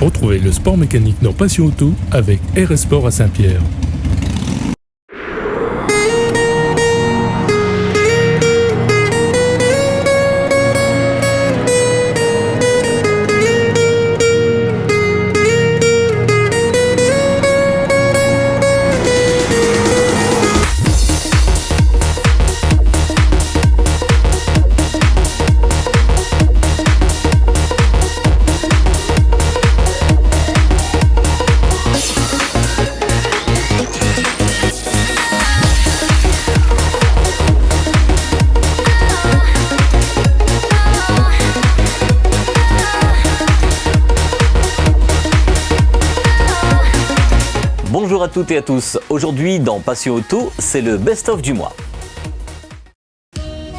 Retrouvez le sport mécanique dans Passion Auto avec RS Sport à Saint-Pierre. Bonjour à toutes et à tous, aujourd'hui dans Passion Auto, c'est le best-of du mois.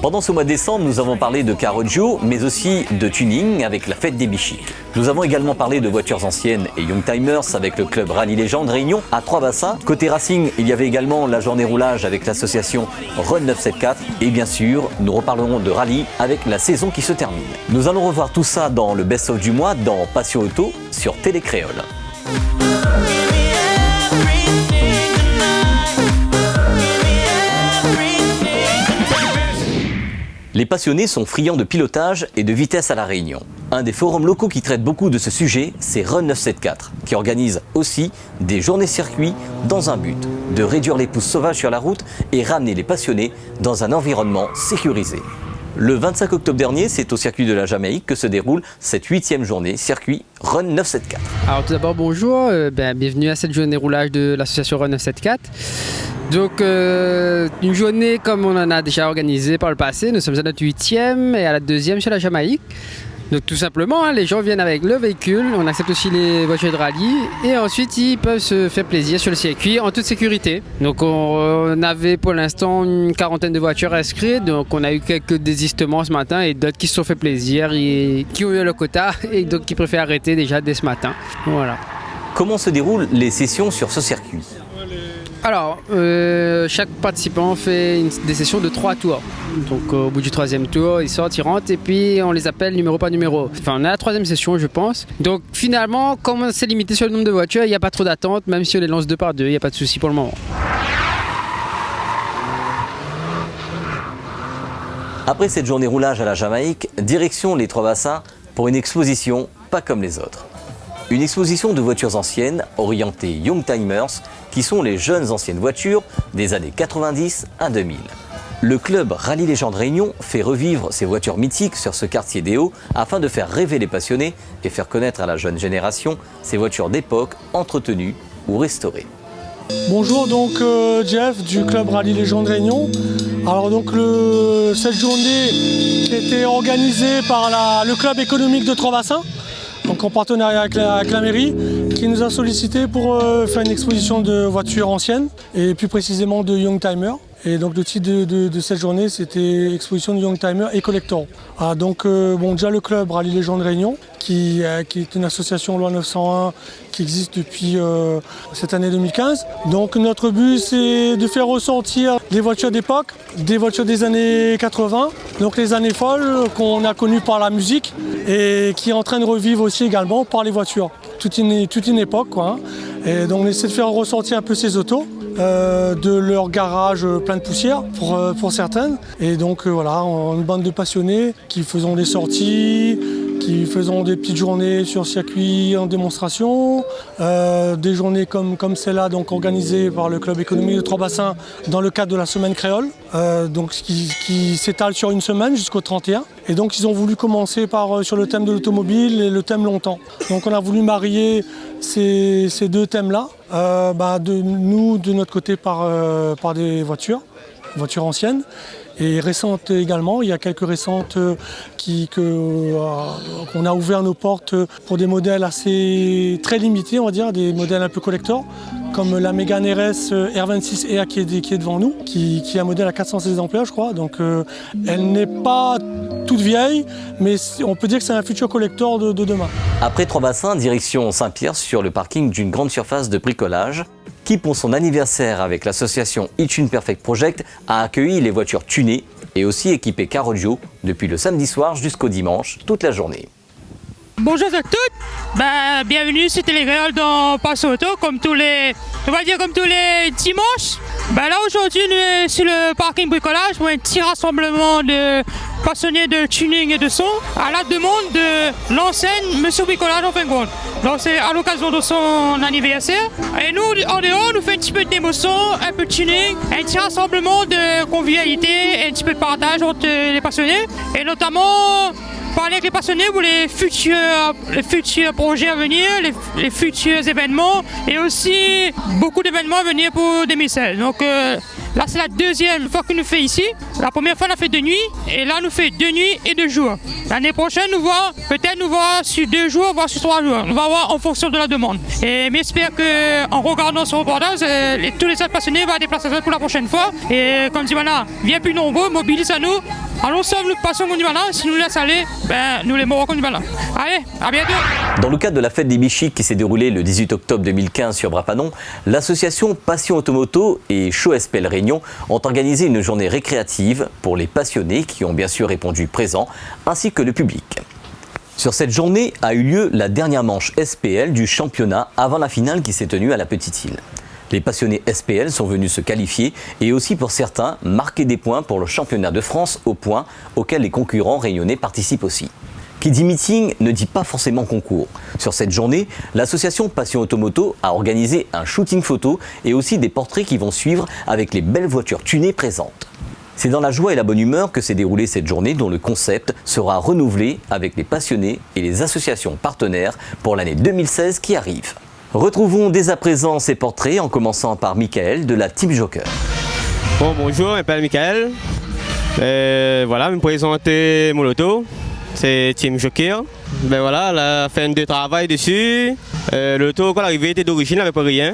Pendant ce mois de décembre, nous avons parlé de Carroggio, mais aussi de tuning avec la fête des Bichirs. Nous avons également parlé de voitures anciennes et Youngtimers avec le club Rallye Légende Réunion à Trois-Bassins. Côté racing, il y avait également la journée roulage avec l'association Run 974. Et bien sûr, nous reparlerons de rallye avec la saison qui se termine. Nous allons revoir tout ça dans le best-of du mois dans Passion Auto sur Télé Créole. Les passionnés sont friands de pilotage et de vitesse à La Réunion. Un des forums locaux qui traite beaucoup de ce sujet, c'est Run 974, qui organise aussi des journées circuits dans un but de réduire les pousses sauvages sur la route et ramener les passionnés dans un environnement sécurisé. Le 25 octobre dernier, c'est au circuit de la Jamaïque que se déroule cette 8e journée circuit Run 974. Alors tout d'abord bonjour, bienvenue à cette journée roulage de l'association Run 974. Donc une journée comme on en a déjà organisé par le passé, nous sommes à notre 8e et à la 2e sur la Jamaïque. Donc tout simplement, les gens viennent avec le véhicule, on accepte aussi les voitures de rallye et ensuite ils peuvent se faire plaisir sur le circuit en toute sécurité. Donc on avait pour l'instant une quarantaine de voitures inscrites, donc on a eu quelques désistements ce matin et d'autres qui se sont fait plaisir et qui ont eu le quota et d'autres qui préfèrent arrêter déjà dès ce matin. Voilà. Comment se déroulent les sessions sur ce circuit ? Alors, chaque participant fait des sessions de 3 tours. Donc au bout du 3e tour, ils sortent, ils rentrent et puis on les appelle numéro par numéro. Enfin, on a la 3e session, je pense. Donc finalement, comme c'est limité sur le nombre de voitures, il n'y a pas trop d'attente, même si on les lance 2 par 2, il n'y a pas de souci pour le moment. Après cette journée roulage à la Jamaïque, direction les Trois-Bassins pour une exposition pas comme les autres. Une exposition de voitures anciennes orientée Youngtimers, qui sont les jeunes anciennes voitures des années 90 à 2000. Le club Rallye Légende Réunion fait revivre ces voitures mythiques sur ce quartier des Hauts afin de faire rêver les passionnés et faire connaître à la jeune génération ces voitures d'époque entretenues ou restaurées. Bonjour, donc Jeff du club Rallye Légende Réunion. Alors donc cette journée était organisée par le club économique de Trois-Bassins, donc en partenariat avec la mairie, qui nous a sollicité pour faire une exposition de voitures anciennes et plus précisément de Youngtimers. Et donc le titre de cette journée, c'était exposition de Youngtimers et Collector. Ah, donc déjà le club Rallye Légende Réunion, qui est une association loi 901 qui existe depuis cette année 2015. Donc notre but, c'est de faire ressortir des voitures d'époque, des voitures des années 80, donc les années folles qu'on a connues par la musique et qui est en train de revivre aussi également par les voitures. Toute une époque, quoi. Et donc on essaie de faire ressortir un peu ces autos. De leur garage plein de poussière pour certaines. Et donc voilà, une bande de passionnés qui faisons des sorties, qui faisons des petites journées sur circuit en démonstration, des journées comme celle-là, donc organisées par le club économique de Trois-Bassins dans le cadre de la semaine créole, donc qui s'étale sur une semaine jusqu'au 31. Et donc ils ont voulu commencer sur le thème de l'automobile et le thème longtemps. Donc on a voulu marier ces deux thèmes-là, de notre côté par des voitures anciennes et récentes également. Il y a quelques récentes qu'on a ouvert nos portes pour des modèles assez très limités, on va dire, des modèles un peu collector, comme la Mégane RS R26 EA qui est devant nous, qui est un modèle à 416 exemplaires, je crois. Donc elle n'est pas toute vieille, mais on peut dire que c'est un futur collector de demain. Après Trois-Bassins, direction Saint-Pierre sur le parking d'une grande surface de bricolage qui, pour son anniversaire avec l'association Itune Perfect Project, a accueilli les voitures tunées et aussi équipées Carroggio depuis le samedi soir jusqu'au dimanche, toute la journée. Bonjour à toutes, bienvenue sur Téléréole dans Passion Auto, comme tous les dimanches. Là aujourd'hui, nous sommes sur le parking bricolage pour un petit rassemblement de passionnés de tuning et de son à la demande de l'enseigne Monsieur Bricolage en fin de compte. Donc c'est à l'occasion de son anniversaire. Et nous, en dehors, nous faisons un petit peu d'émotion, un peu de tuning, un petit rassemblement de convivialité, un petit peu de partage entre les passionnés. Et notamment parler avec les passionnés pour les futurs projets à venir, les futurs événements et aussi beaucoup d'événements à venir pour 2016. Donc là c'est la deuxième fois que nous fait ici. La première fois on a fait 2 nuits et là nous fait 2 nuits et 2 jours. L'année prochaine peut-être nous voir sur 2 jours, voire sur 3 jours. On va voir en fonction de la demande. Et j'espère qu'en regardant ce reportage, tous les autres passionnés vont déplacer pour la prochaine fois. Et comme dit voilà, viens plus nombreux, mobilise à nous. Allons sauve le passion Condibala, si nous laisse aller, nous les morts Condibala. Allez, à bientôt. Dans le cadre de la fête des Bichiques qui s'est déroulée le 18 octobre 2015 sur Brapanon, l'association Passion Automoto et Show SPL Réunion ont organisé une journée récréative pour les passionnés qui ont bien sûr répondu présents, ainsi que le public. Sur cette journée a eu lieu la dernière manche SPL du championnat avant la finale qui s'est tenue à la Petite-Île. Les passionnés SPL sont venus se qualifier et aussi pour certains marquer des points pour le championnat de France au point auquel les concurrents réunionnais participent aussi. Qui dit meeting ne dit pas forcément concours. Sur cette journée, l'association Passion Automoto a organisé un shooting photo et aussi des portraits qui vont suivre avec les belles voitures tunées présentes. C'est dans la joie et la bonne humeur que s'est déroulée cette journée dont le concept sera renouvelé avec les passionnés et les associations partenaires pour l'année 2016 qui arrive. Retrouvons dès à présent ces portraits en commençant par Michael de la Team Joker. Bonjour, je m'appelle Michael. Voilà, je me présente mon auto. C'est Team Joker. Voilà, la fin de travail dessus. L'auto, quand l'arrivée était d'origine, il n'avait pas rien.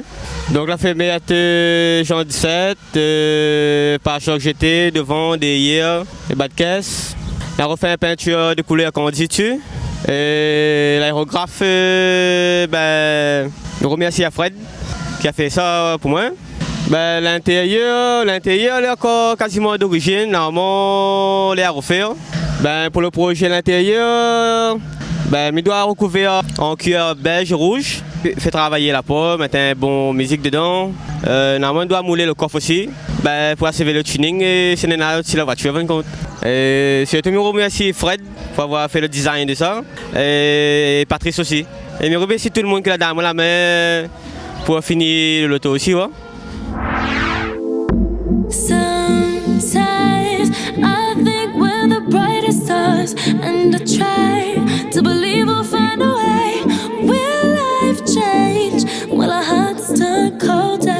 Donc la fait mettre Jean 17, pare-choc GT, devant, derrière, les bas de caisse. La refait une peinture de couleur qu'on dit dessus. L'aérographe, je remercie à Fred qui a fait ça pour moi. L'intérieur est encore quasiment d'origine, normalement il est à refaire. Pour le projet l'intérieur, il doit recouvrir en cuir beige rouge. Fait travailler la peau, mettre un bon musique dedans. Normalement il doit mouler le coffre aussi pour assurer le tuning et c'est aussi la voiture. Surtout je remercie Fred pour avoir fait le design de ça et Patrice aussi. Et je remercie tout le monde qui l'a dans la main pour finir l'auto aussi. Ouais. Sometimes I think we're the brightest stars and I try to believe we'll find a way. Will life change? Will our hearts turn colder?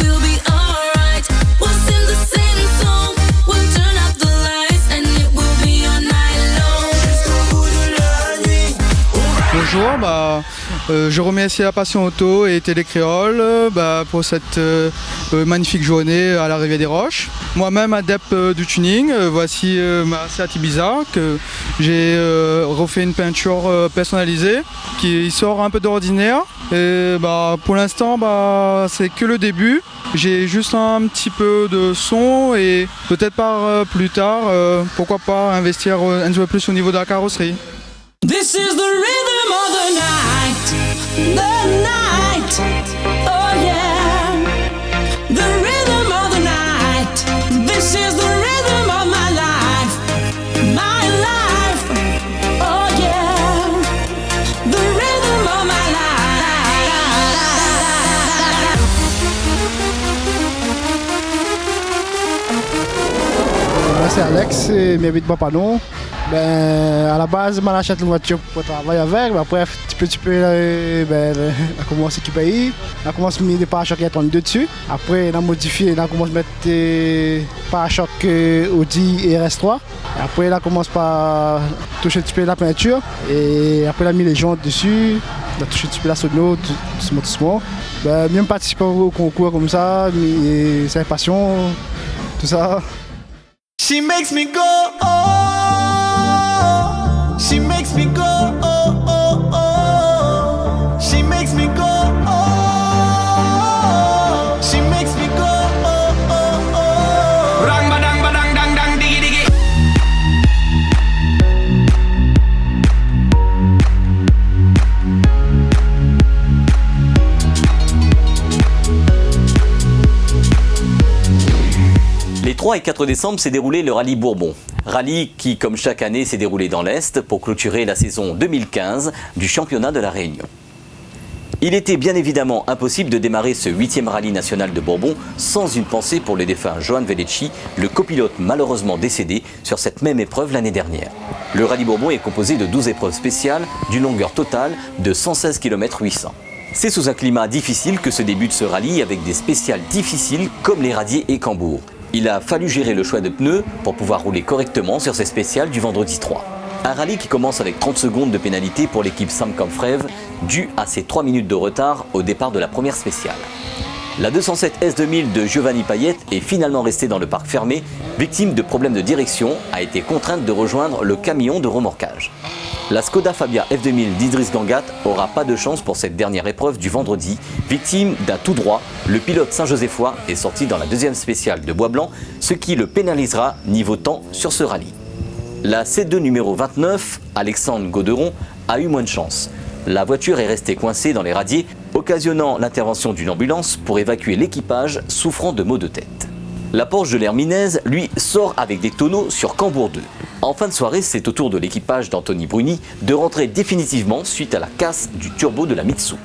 We'll be alright. We'll sing the same song. We'll turn out the lights and it will be all night long. Bonjour, je remercie la Passion Auto et Télécréole pour cette magnifique journée à l'arrivée des Roches. Moi-même adepte du tuning, voici ma Seat Ibiza que j'ai refait une peinture personnalisée qui sort un peu d'ordinaire. Et pour l'instant c'est que le début. J'ai juste un petit peu de son et peut-être plus tard, pourquoi pas investir un peu plus au niveau de la carrosserie. This is the rhythm of the night, oh yeah, the rhythm of the night, this is the rhythm of my life, oh yeah, the rhythm of my life. Moi c'est Alex et m'habite Brapanon. À la base, je achète une voiture pour travailler avec, mais après, petit peu, on commence à équiper, on commence à mettre des pare-chocs qui attendent dessus. Après, on a modifié, on commence à mettre des pare-chocs Audi et RS3. Après, on commence par toucher un petit peu la peinture, et après, on a mis les jantes dessus, on a touché un petit peu la sono, doucement. Même participer au concours comme ça, c'est une passion, tout ça. She makes me go, oh. She makes me go, oh, oh, oh. She makes me go, oh. She makes me go, oh, oh, oh. Rang badang badang dang dang diggy diggy. 3 et 4 décembre s'est déroulé le rallye Bourbon. Rallye qui, comme chaque année, s'est déroulé dans l'Est pour clôturer la saison 2015 du championnat de la Réunion. Il était bien évidemment impossible de démarrer ce 8e rallye national de Bourbon sans une pensée pour le défunt Johan Vellecci, le copilote malheureusement décédé sur cette même épreuve l'année dernière. Le rallye Bourbon est composé de 12 épreuves spéciales d'une longueur totale de 116 km 800. C'est sous un climat difficile que se débute ce rallye avec des spéciales difficiles comme les radiers et cambours. Il a fallu gérer le choix de pneus pour pouvoir rouler correctement sur ces spéciales du vendredi 3. Un rallye qui commence avec 30 secondes de pénalité pour l'équipe Sam Kampfrev, due à ses 3 minutes de retard au départ de la première spéciale. La 207 S2000 de Giovanni Payet est finalement restée dans le parc fermé, victime de problèmes de direction, a été contrainte de rejoindre le camion de remorquage. La Skoda Fabia F2000 d'Idriss Gangat aura pas de chance pour cette dernière épreuve du vendredi. Victime d'un tout droit, le pilote saint-joséphois est sorti dans la deuxième spéciale de Bois-Blanc, ce qui le pénalisera niveau temps sur ce rallye. La C2 numéro 29, Alexandre Gauderon, a eu moins de chance. La voiture est restée coincée dans les radiers, occasionnant l'intervention d'une ambulance pour évacuer l'équipage souffrant de maux de tête. La Porsche de l'Herminaise, lui, sort avec des tonneaux sur Cambourg 2. En fin de soirée, c'est au tour de l'équipage d'Anthony Bruni de rentrer définitivement suite à la casse du turbo de la Mitsu.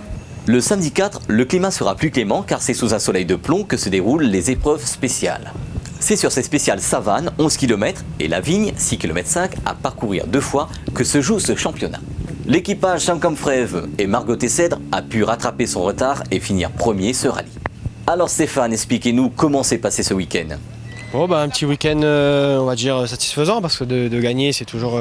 Le samedi 4, le climat sera plus clément car c'est sous un soleil de plomb que se déroulent les épreuves spéciales. C'est sur ces spéciales Savane, 11 km, et La Vigne, 6,5 km à parcourir 2 fois, que se joue ce championnat. L'équipage Sam Kampfrev et Margot Tessèdre a pu rattraper son retard et finir premier ce rallye. Alors Stéphane, expliquez-nous comment s'est passé ce week-end. Bon, un petit week-end, on va dire, satisfaisant parce que de gagner c'est toujours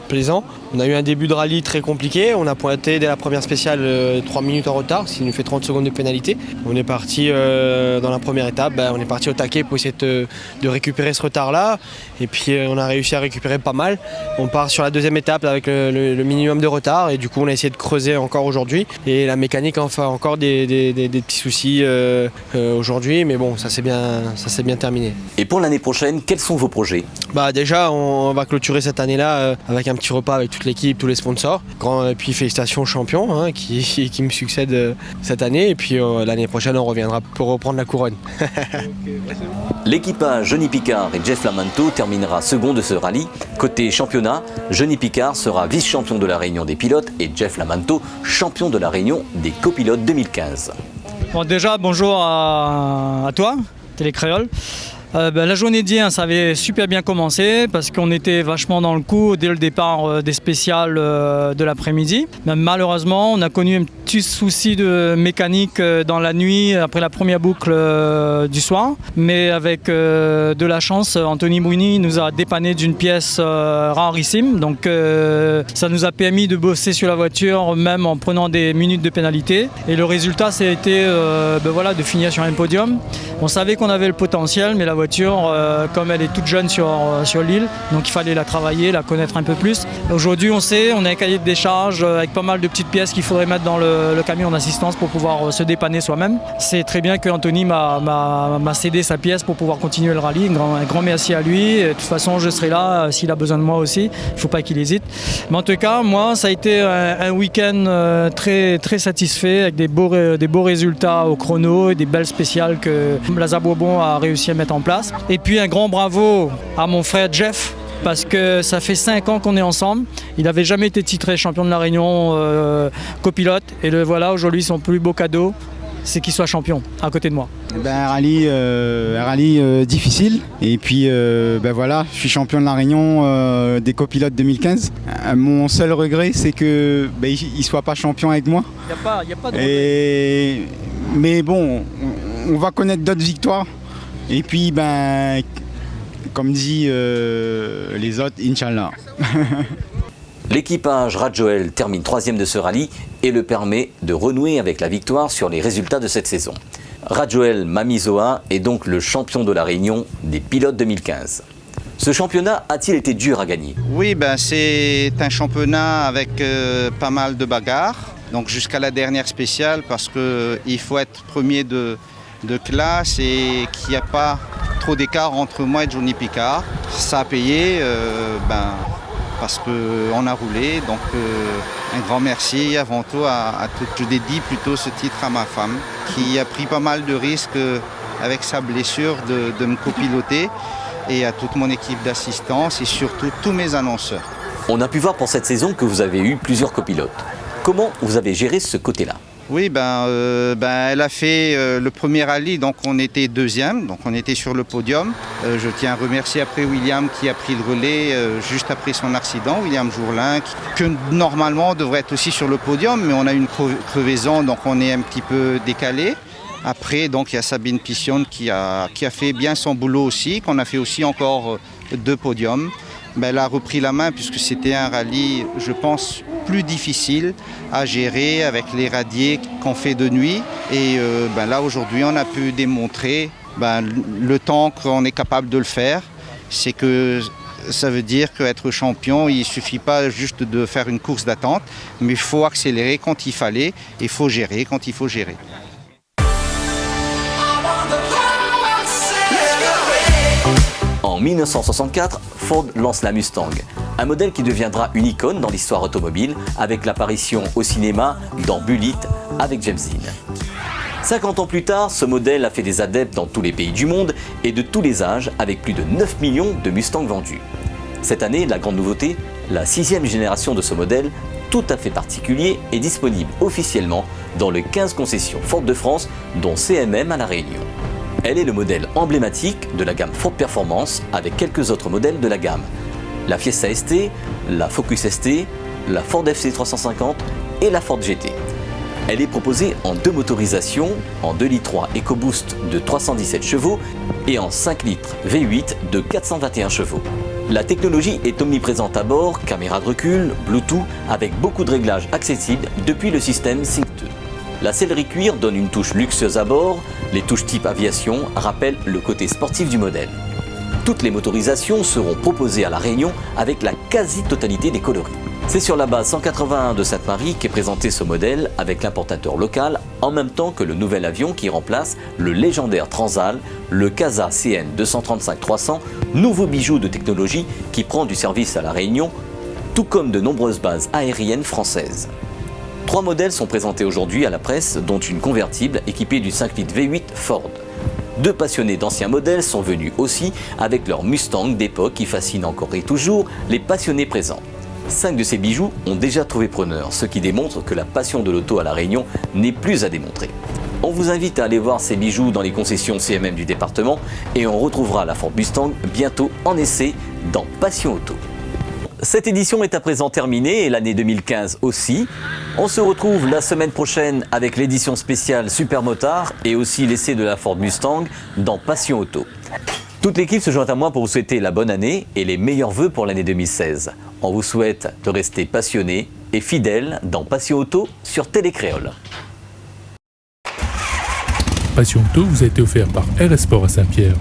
plaisant. On a eu un début de rallye très compliqué, on a pointé dès la première spéciale 3 minutes en retard, ce qui nous fait 30 secondes de pénalité. On est parti dans la première étape, on est parti au taquet pour essayer de récupérer ce retard-là. Et puis on a réussi à récupérer pas mal. On part sur la deuxième étape avec le minimum de retard et du coup on a essayé de creuser encore aujourd'hui. Et la mécanique a encore des petits soucis aujourd'hui, mais bon, ça s'est bien terminé. Et pour l'année prochaine, quels sont vos projets ? Déjà, on va clôturer cette année-là avec un petit repas avec toute l'équipe, tous les sponsors. Et puis félicitations aux champions qui me succèdent cette année. Et puis l'année prochaine, on reviendra pour reprendre la couronne. L'équipage Johnny Picard et Jeff Lamanto terminera second de ce rallye. Côté championnat, Johnny Picard sera vice-champion de la Réunion des pilotes et Jeff Lamanto champion de la Réunion des copilotes 2015. Bon, déjà, bonjour à toi, Télécréole. La journée d'hier, ça avait super bien commencé parce qu'on était vachement dans le coup dès le départ des spéciales de l'après-midi. Mais malheureusement, on a connu un petit souci de mécanique dans la nuit après la première boucle du soir. Mais avec de la chance, Anthony Bruni nous a dépanné d'une pièce rarissime. Donc ça nous a permis de bosser sur la voiture même en prenant des minutes de pénalité. Et le résultat, ça a été de finir sur un podium. On savait qu'on avait le potentiel, mais la voiture, comme elle est toute jeune sur l'île, donc il fallait la travailler, la connaître un peu plus. Aujourd'hui, on sait, on a un cahier de décharge avec pas mal de petites pièces qu'il faudrait mettre dans le camion d'assistance pour pouvoir se dépanner soi-même. C'est très bien qu'Anthony m'a cédé sa pièce pour pouvoir continuer le rallye. Un grand merci à lui. De toute façon, je serai là s'il a besoin de moi aussi. Il ne faut pas qu'il hésite. Mais en tout cas, moi, ça a été un week-end très, très satisfait avec des beaux résultats au chrono et des belles spéciales que Lazare Bourbon a réussi à mettre en place. Et puis un grand bravo à mon frère Jeff, parce que ça fait 5 ans qu'on est ensemble. Il n'avait jamais été titré champion de la Réunion copilote. Et le voilà, aujourd'hui, son plus beau cadeau, c'est qu'il soit champion à côté de moi. Un rallye difficile. Et puis je suis champion de la Réunion des copilotes 2015. Mon seul regret, c'est qu'il ne soit pas champion avec moi. Il n'y a pas de regret. Mais bon, on va connaître d'autres victoires. Et puis, comme dit les autres, Inch'Allah. L'équipage Radjoel termine 3e de ce rallye et le permet de renouer avec la victoire sur les résultats de cette saison. Radjoel Mamizoa est donc le champion de la Réunion des pilotes 2015. Ce championnat a-t-il été dur à gagner? Oui, c'est un championnat avec pas mal de bagarres, donc jusqu'à la dernière spéciale, parce qu'il faut être premier de classe et qu'il n'y a pas trop d'écart entre moi et Johnny Picard. Ça a payé parce qu'on a roulé, donc un grand merci avant tout à tout. Je dédie plutôt ce titre à ma femme qui a pris pas mal de risques avec sa blessure de me copiloter. et à toute mon équipe d'assistance et surtout tous mes annonceurs. On a pu voir pour cette saison que vous avez eu plusieurs copilotes. Comment vous avez géré ce côté-là ? Oui, elle a fait le premier rallye, donc on était deuxième, donc on était sur le podium. Je tiens à remercier après William qui a pris le relais juste après son accident, William Jourdain, que normalement devrait être aussi sur le podium, mais on a eu une crevaison, donc on est un petit peu décalé. Après, donc il y a Sabine Pission qui a fait bien son boulot aussi, qu'on a fait aussi encore 2 podiums. Elle a repris la main puisque c'était un rallye, je pense, plus difficile à gérer avec les radiers qu'on fait de nuit. Et là, aujourd'hui, on a pu démontrer le temps qu'on est capable de le faire. C'est que ça veut dire qu'être champion, il ne suffit pas juste de faire une course d'attente, mais il faut accélérer quand il fallait et il faut gérer quand il faut gérer. En 1964, Ford lance la Mustang, un modèle qui deviendra une icône dans l'histoire automobile avec l'apparition au cinéma dans Bullitt avec James Dean. 50 ans plus tard, ce modèle a fait des adeptes dans tous les pays du monde et de tous les âges avec plus de 9 millions de Mustangs vendus. Cette année, la grande nouveauté, la 6e génération de ce modèle, tout à fait particulier, est disponible officiellement dans les 15 concessions Ford de France, dont CMM à La Réunion. Elle est le modèle emblématique de la gamme Ford Performance avec quelques autres modèles de la gamme. La Fiesta ST, la Focus ST, la Ford FC350 et la Ford GT. Elle est proposée en 2 motorisations, en 2,3 litres EcoBoost de 317 chevaux et en 5 litres V8 de 421 chevaux. La technologie est omniprésente à bord, caméra de recul, Bluetooth, avec beaucoup de réglages accessibles depuis le système Sync 2. La sellerie cuir donne une touche luxueuse à bord, les touches type aviation rappellent le côté sportif du modèle. Toutes les motorisations seront proposées à La Réunion avec la quasi-totalité des coloris. C'est sur la base 181 de Sainte-Marie qu'est présenté ce modèle avec l'importateur local en même temps que le nouvel avion qui remplace le légendaire Transal, le CASA CN 235-300, nouveau bijou de technologie qui prend du service à La Réunion, tout comme de nombreuses bases aériennes françaises. 3 modèles sont présentés aujourd'hui à la presse, dont une convertible équipée du 5 litres V8 Ford. 2 passionnés d'anciens modèles sont venus aussi avec leur Mustang d'époque qui fascine encore et toujours les passionnés présents. 5 de ces bijoux ont déjà trouvé preneur, ce qui démontre que la passion de l'auto à La Réunion n'est plus à démontrer. On vous invite à aller voir ces bijoux dans les concessions CMM du département et on retrouvera la Ford Mustang bientôt en essai dans Passion Auto. Cette édition est à présent terminée et l'année 2015 aussi. On se retrouve la semaine prochaine avec l'édition spéciale Super Motard et aussi l'essai de la Ford Mustang dans Passion Auto. Toute l'équipe se joint à moi pour vous souhaiter la bonne année et les meilleurs vœux pour l'année 2016. On vous souhaite de rester passionné et fidèle dans Passion Auto sur Télécréole. Passion Auto vous a été offert par RS Sport à Saint-Pierre.